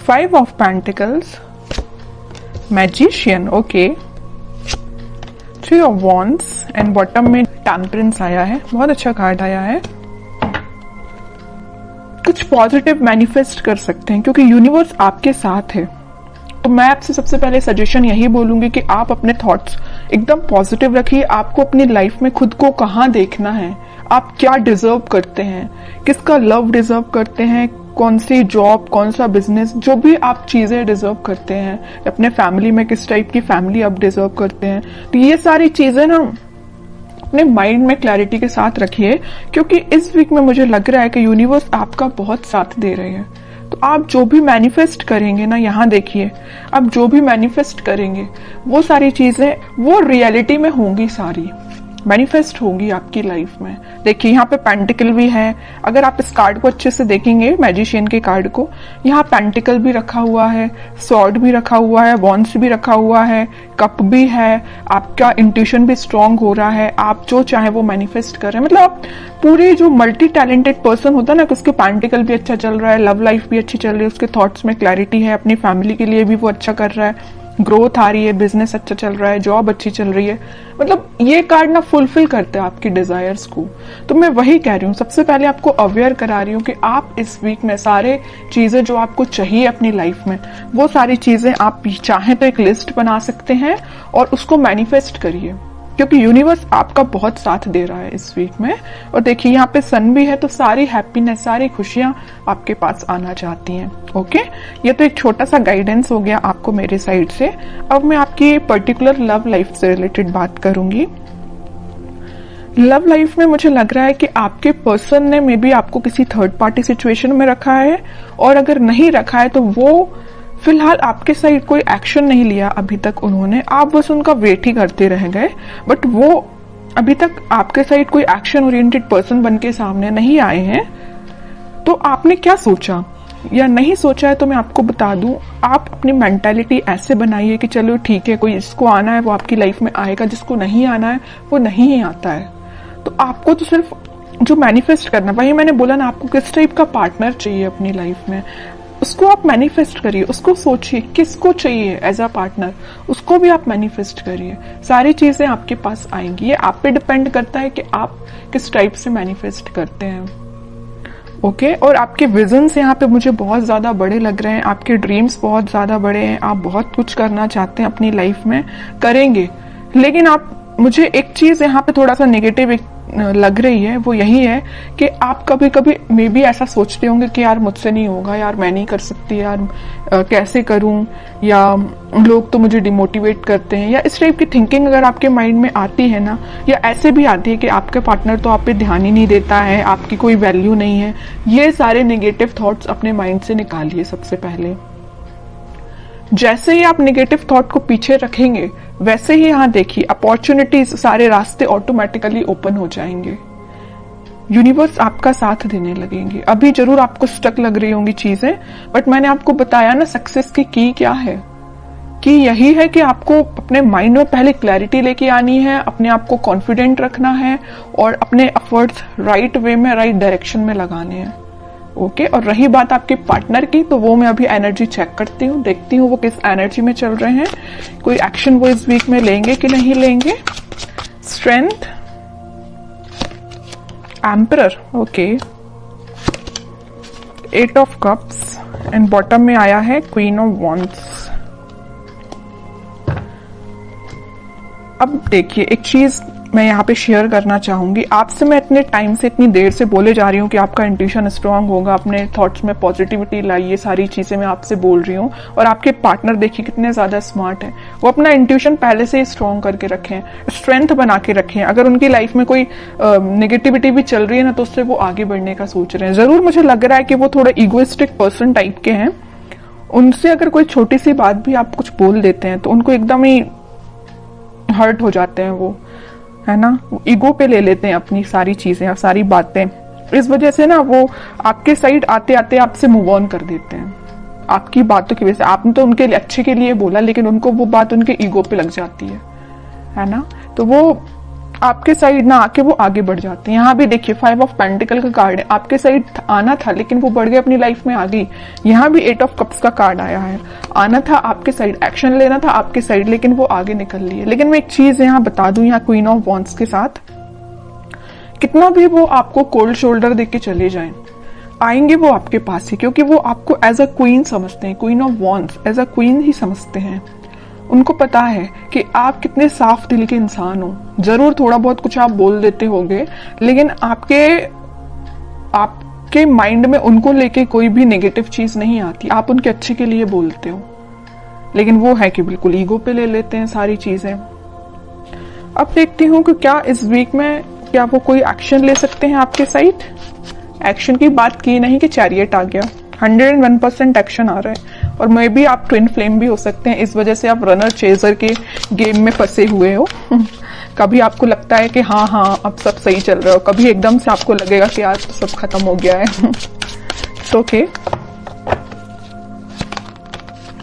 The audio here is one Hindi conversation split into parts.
5 of pentacles, magician, okay, 3 of wands and bottom में टेम्परेंस आया है। बहुत अच्छा कार्ड आया है। कुछ पॉजिटिव मैनिफेस्ट कर सकते हैं क्योंकि यूनिवर्स आपके साथ है। तो मैं आपसे सबसे पहले सजेशन यही बोलूंगी कि आप अपने थॉट्स एकदम पॉजिटिव रखिए। आपको अपनी लाइफ में खुद को कहाँ देखना है, आप क्या डिजर्व करते हैं, किसका लव डिजर्व करते हैं, कौन सी जॉब, कौन सा बिजनेस, जो भी आप चीजें डिजर्व करते हैं, अपने फैमिली में किस टाइप की फैमिली आप डिजर्व करते हैं। तो ये सारी चीजें ना अपने माइंड में क्लैरिटी के साथ रखिए क्योंकि इस वीक में मुझे लग रहा है कि यूनिवर्स आपका बहुत साथ दे रहे हैं। तो आप जो भी मैनिफेस्ट करेंगे ना, यहाँ देखिए, आप जो भी मैनिफेस्ट करेंगे वो सारी चीजें वो रियलिटी में होंगी, सारी मैनिफेस्ट होगी आपकी लाइफ में। देखिए यहाँ पे पेंटिकल भी है। अगर आप इस कार्ड को अच्छे से देखेंगे, मैजिशियन के कार्ड को, यहाँ पेंटिकल भी रखा हुआ है, सॉर्ड भी रखा हुआ है, वॉन्ड्स भी रखा हुआ है, कप भी है। आपका इंट्यूशन भी स्ट्रांग हो रहा है, आप जो चाहे वो मैनिफेस्ट कर रहे हैं। मतलब आप पूरे जो मल्टी टैलेंटेड पर्सन होता है ना, उसके पेंटिकल भी अच्छा चल रहा है, लव लाइफ भी अच्छी चल रही है, उसके थॉट्स में क्लैरिटी है, अपनी फैमिली के लिए भी वो अच्छा कर रहा है, ग्रोथ आ रही है, बिजनेस अच्छा चल रहा है, जॉब अच्छी चल रही है। मतलब ये कार्ड ना फुलफिल करते हैं आपकी डिजायर्स को। तो मैं वही कह रही हूँ, सबसे पहले आपको अवेयर करा रही हूँ कि आप इस वीक में सारे चीजें जो आपको चाहिए अपनी लाइफ में, वो सारी चीजें आप चाहें तो एक लिस्ट बना सकते हैं और उसको मैनिफेस्ट करिए क्योंकि यूनिवर्स आपका बहुत साथ दे रहा है इस वीक में। और देखिए यहाँ पे सन भी है, तो सारी हैप्पीनेस, सारी खुशियां आपके पास आना चाहती हैं। ओके, ये तो एक छोटा सा गाइडेंस हो गया आपको मेरे साइड से। अब मैं आपकी पर्टिकुलर लव लाइफ से रिलेटेड बात करूंगी। लव लाइफ में मुझे लग रहा है कि आपके पर्सन ने मे बी आपको किसी थर्ड पार्टी सिचुएशन में रखा है, और अगर नहीं रखा है तो वो फिलहाल आपके साइड कोई एक्शन नहीं लिया अभी तक उन्होंने, आप बस उनका वेट ही करते रह गए। बट वो अभी तक आपके साइड कोई एक्शन ओरिएंटेड पर्सन बन के सामने नहीं आए हैं। तो आपने क्या सोचा या नहीं सोचा है तो मैं आपको बता दूं, आप अपनी मेंटालिटी ऐसे बनाइए कि चलो ठीक है, कोई जिसको आना है वो आपकी लाइफ में आएगा, जिसको नहीं आना है वो नहीं ही आता है। तो आपको तो सिर्फ जो मैनिफेस्ट करना, वही मैंने बोला ना, आपको किस टाइप का पार्टनर चाहिए अपनी लाइफ में, उसको आप मैनिफेस्ट करिए, उसको सोचिए किसको चाहिए एज अ पार्टनर, उसको भी आप मैनिफेस्ट करिए। सारी चीजें आपके पास आएंगी। ये आप पे डिपेंड करता है कि आप किस टाइप से मैनिफेस्ट करते हैं। ओके, और आपके विजन्स यहाँ पे मुझे बहुत ज्यादा बड़े लग रहे हैं, आपके ड्रीम्स बहुत ज्यादा बड़े हैं, आप बहुत कुछ करना चाहते हैं अपनी लाइफ में, करेंगे। लेकिन आप, मुझे एक चीज यहाँ पे थोड़ा सा नेगेटिव लग रही है, वो यही है कि आप कभी कभी मे बी ऐसा सोचते होंगे कि यार मुझसे नहीं होगा, यार मैं नहीं कर सकती, यार कैसे करूं, या लोग तो मुझे डिमोटिवेट करते हैं, या इस टाइप की थिंकिंग अगर आपके माइंड में आती है ना, या ऐसे भी आती है कि आपके पार्टनर तो आप पे ध्यान ही नहीं देता है, आपकी कोई वैल्यू नहीं है, ये सारे नेगेटिव थॉट्स अपने माइंड से निकालिए सबसे पहले। जैसे ही आप नेगेटिव थॉट को पीछे रखेंगे, वैसे ही यहाँ देखिए अपॉर्चुनिटीज, सारे रास्ते ऑटोमेटिकली ओपन हो जाएंगे। यूनिवर्स आपका साथ देने लगेंगे। अभी जरूर आपको स्टक लग रही होंगी चीजें, बट मैंने आपको बताया ना सक्सेस की क्या है, कि यही है कि आपको अपने माइंड में पहले क्लैरिटी लेके आनी है, अपने आप को कॉन्फिडेंट रखना है और अपने एफर्ट्स राइट वे में, राइट डायरेक्शन में लगाने हैं। ओके, और रही बात आपके पार्टनर की, तो वो मैं अभी एनर्जी चेक करती हूँ, देखती हूँ वो किस एनर्जी में चल रहे हैं, कोई एक्शन वो इस वीक में लेंगे कि नहीं लेंगे। Strength, emperor, okay, 8 of cups and bottom में आया है क्वीन ऑफ वॉन्ड्स। अब देखिए एक चीज मैं यहाँ पे शेयर करना चाहूंगी आपसे। मैं इतने टाइम से, इतनी देर से बोले जा रही हूँ कि आपका इंट्यूशन स्ट्रांग होगा, अपने थॉट्स में पॉजिटिविटी लाइए, सारी चीजें मैं आपसे बोल रही हूँ। और आपके पार्टनर देखिए कितने ज्यादा स्मार्ट हैं, वो अपना इंट्यूशन पहले से ही स्ट्रांग करके रखें, स्ट्रेंथ बना के रखें। अगर उनकी लाइफ में कोई नेगेटिविटी भी चल रही है ना, तो उससे वो आगे बढ़ने का सोच रहे हैं। जरूर मुझे लग रहा है कि वो थोड़ा इगोइस्टिक पर्सन टाइप के हैं। उनसे अगर कोई छोटी सी बात भी आप कुछ बोल देते हैं तो उनको एकदम ही हर्ट हो जाते हैं, वो है ना, ईगो पे ले लेते हैं अपनी सारी चीजें, सारी बातें। इस वजह से ना वो आपके साइड आते आते आपसे मूव ऑन कर देते हैं आपकी बातों की वजह से। आपने तो उनके अच्छे के लिए बोला, लेकिन उनको वो बात उनके ईगो पे लग जाती है ना। तो वो आपके साइड ना आके वो आगे बढ़ जाते हैं। यहाँ भी देखिए 5 ऑफ पेंटिकल का कार्ड है, आपके साइड आना था लेकिन वो बढ़ गए, अपनी लाइफ में आ गई। यहाँ भी 8 ऑफ कप्स का कार्ड आया है, आना था आपके साइड, एक्शन लेना था आपके साइड, लेकिन वो आगे निकल लिए। लेकिन मैं एक चीज यहाँ बता दूं, यहाँ क्वीन ऑफ वॉन्ड्स के साथ कितना भी वो आपको कोल्ड शोल्डर देके के चले जाएं, आएंगे वो आपके पास ही, क्योंकि वो आपको एज अ क्वीन समझते हैं, queen of wands as a queen ही समझते हैं। उनको पता है कि आप कितने साफ दिल के इंसान हो। जरूर थोड़ा बहुत कुछ आप बोल देते होंगे, लेकिन आपके माइंड में उनको लेके कोई भी नेगेटिव चीज नहीं आती, आप उनके अच्छे के लिए बोलते हो। लेकिन वो है कि बिल्कुल ईगो पे ले लेते हैं सारी चीजें। अब देखती हूँ कि क्या इस वीक में क्या वो कोई एक्शन ले सकते हैं आपके साइड। एक्शन की बात की नहीं कि चैरियट आ गया, 101% एक्शन आ रहा है। और मे बी आप ट्विन फ्लेम भी हो सकते हैं, इस वजह से आप रनर चेजर के गेम में फंसे हुए हो। कभी आपको लगता है कि हाँ हाँ अब सब सही चल रहा हो, कभी एकदम से आपको लगेगा कि यार सब खत्म हो गया है। ओके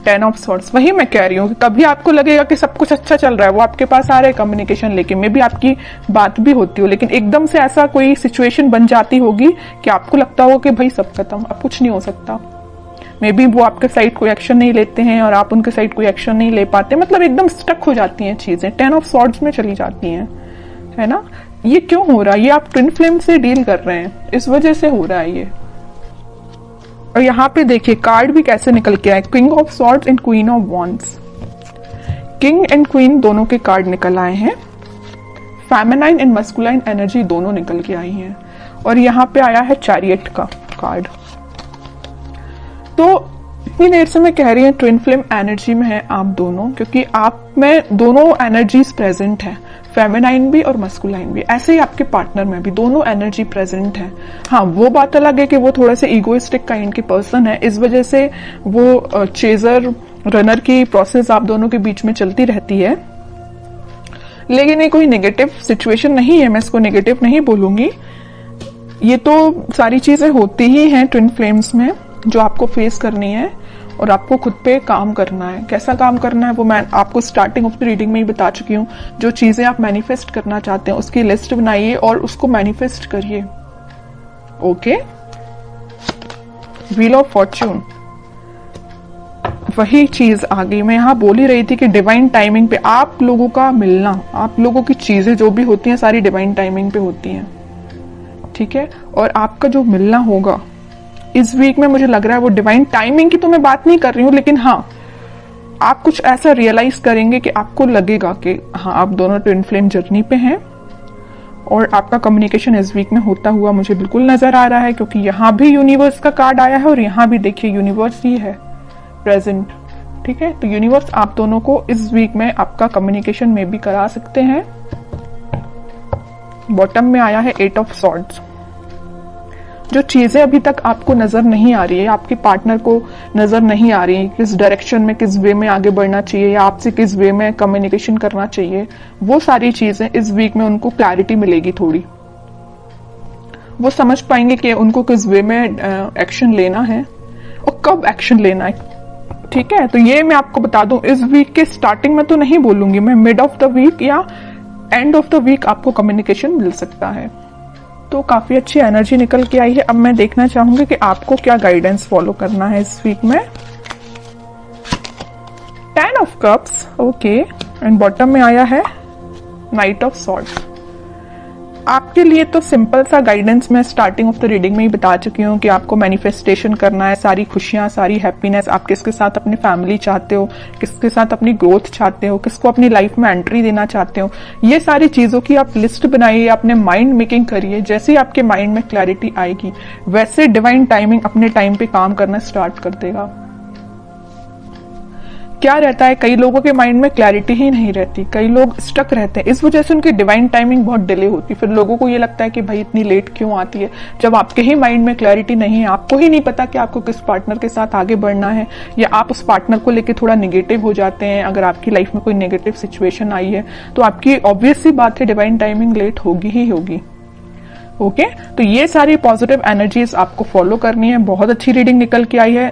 10 ऑफ सॉर्ड्स, वही मैं कह रही हूँ कि कभी आपको लगेगा कि सब कुछ अच्छा चल रहा है, वो आपके पास आ रहा है कम्युनिकेशन लेके, मे बी आपकी बात भी होती हो, लेकिन एकदम से ऐसा कोई सिचुएशन बन जाती होगी कि आपको लगता होगा कि भाई सब खत्म, अब कुछ नहीं हो सकता। मे बी वो आपके साइड कोई एक्शन नहीं लेते हैं और आप उनके साइड कोई एक्शन नहीं ले पाते, मतलब एकदम स्टक हो जाती हैं चीजें, 10 ऑफ सॉर्ड्स में चली जाती हैं, है ना। ये क्यों हो रहा है? ये आप ट्विन फ्लेम से डील कर रहे हैं, इस वजह से हो रहा है ये। और यहाँ पे देखिए कार्ड भी कैसे निकल के आए, king of swords and queen of wands. King and queen दोनों के कार्ड निकल आए हैं, फेमिनाइन एंड मस्कुलाइन एनर्जी दोनों निकल के आई हैं। और यहाँ पे आया है चैरियट का कार्ड। तो इतनी देर से मैं कह रही हूँ ट्विन फ्लेम एनर्जी में है आप दोनों, क्योंकि आप में दोनों एनर्जीज प्रेजेंट है, फेमिनाइन भी और मस्कुलाइन भी। ऐसे ही आपके पार्टनर में भी दोनों एनर्जी प्रेजेंट है। हाँ वो बात अलग है कि वो थोड़ा सा इगोइस्टिक काइंड के पर्सन है, इस वजह से वो चेजर रनर की प्रोसेस आप दोनों के बीच में चलती रहती है। लेकिन ये कोई नेगेटिव सिचुएशन नहीं है, मैं इसको नेगेटिव नहीं बोलूंगी। ये तो सारी चीजें होती ही हैं ट्विन फ्लेम्स में जो आपको फेस करनी है, और आपको खुद पे काम करना है। कैसा काम करना है वो मैं आपको स्टार्टिंग ऑफ द रीडिंग में ही बता चुकी हूँ। जो चीजें आप मैनिफेस्ट करना चाहते हैं उसकी लिस्ट बनाइए और उसको मैनिफेस्ट करिए। ओके, व्हील ऑफ फॉर्च्यून, वही चीज आ गई। मैं यहाँ बोल ही रही थी कि डिवाइन टाइमिंग पे आप लोगों का मिलना, आप लोगों की चीजें जो भी होती हैं सारी डिवाइन टाइमिंग पे होती हैं, ठीक है। और आपका जो मिलना होगा इस वीक में, मुझे लग रहा है वो डिवाइन टाइमिंग की तो मैं बात नहीं कर रही हूँ, लेकिन हाँ आप कुछ ऐसा रियलाइज करेंगे कि आपको लगेगा कि हाँ आप दोनों ट्विन फ्लेम जर्नी पे हैं। और आपका कम्युनिकेशन इस वीक में होता हुआ मुझे बिल्कुल नजर आ रहा है, क्योंकि यहाँ भी यूनिवर्स का कार्ड आया है और यहाँ भी देखिए यूनिवर्स ही है प्रेजेंट, ठीक है। तो यूनिवर्स आप दोनों को इस वीक में आपका कम्युनिकेशन में भी करा सकते हैं। बॉटम में आया है 8 ऑफ सॉर्ड्स। जो चीजें अभी तक आपको नजर नहीं आ रही है, आपके पार्टनर को नजर नहीं आ रही है, किस डायरेक्शन में, किस वे में आगे बढ़ना चाहिए या आपसे किस वे में कम्युनिकेशन करना चाहिए, वो सारी चीजें इस वीक में उनको क्लैरिटी मिलेगी थोड़ी। वो समझ पाएंगे कि उनको किस वे में एक्शन लेना है और कब एक्शन लेना है, ठीक है। तो ये मैं आपको बता दूं, इस वीक के स्टार्टिंग में तो नहीं बोलूंगी मैं, मिड ऑफ द वीक या एंड ऑफ द वीक आपको कम्युनिकेशन मिल सकता है। तो काफी अच्छी एनर्जी निकल के आई है। अब मैं देखना चाहूंगी कि आपको क्या गाइडेंस फॉलो करना है इस वीक में। 10 of cups, okay, and bottom में आया है नाइट ऑफ सॉर्ड्स। आपके लिए तो सिंपल सा गाइडेंस मैं स्टार्टिंग ऑफ द रीडिंग में ही बता चुकी हूँ कि आपको मैनिफेस्टेशन करना है, सारी खुशियां, सारी हैप्पीनेस। आप किसके साथ अपनी फैमिली चाहते हो, किसके साथ अपनी ग्रोथ चाहते हो, किसको अपनी लाइफ में एंट्री देना चाहते हो, ये सारी चीजों की आप लिस्ट बनाइए, अपने माइंड मेकिंग करिए। जैसे ही आपके माइंड में क्लैरिटी आएगी वैसे डिवाइन टाइमिंग अपने टाइम पे काम करना स्टार्ट कर देगा। क्या रहता है, कई लोगों के माइंड में क्लैरिटी ही नहीं रहती, कई लोग स्टक रहते हैं, इस वजह से उनकी डिवाइन टाइमिंग बहुत डिले होती है। फिर लोगों को ये लगता है कि भाई इतनी लेट क्यों आती है, जब आपके ही माइंड में क्लैरिटी नहीं है, आपको ही नहीं पता कि आपको किस पार्टनर के साथ आगे बढ़ना है, या आप उस पार्टनर को लेकर थोड़ा निगेटिव हो जाते हैं। अगर आपकी लाइफ में कोई नेगेटिव सिचुएशन आई है तो आपकी ऑब्वियस सी बात है डिवाइन टाइमिंग लेट होगी ही होगी। ओके, तो ये सारी पॉजिटिव एनर्जीज आपको फॉलो करनी है। बहुत अच्छी रीडिंग निकल के आई है।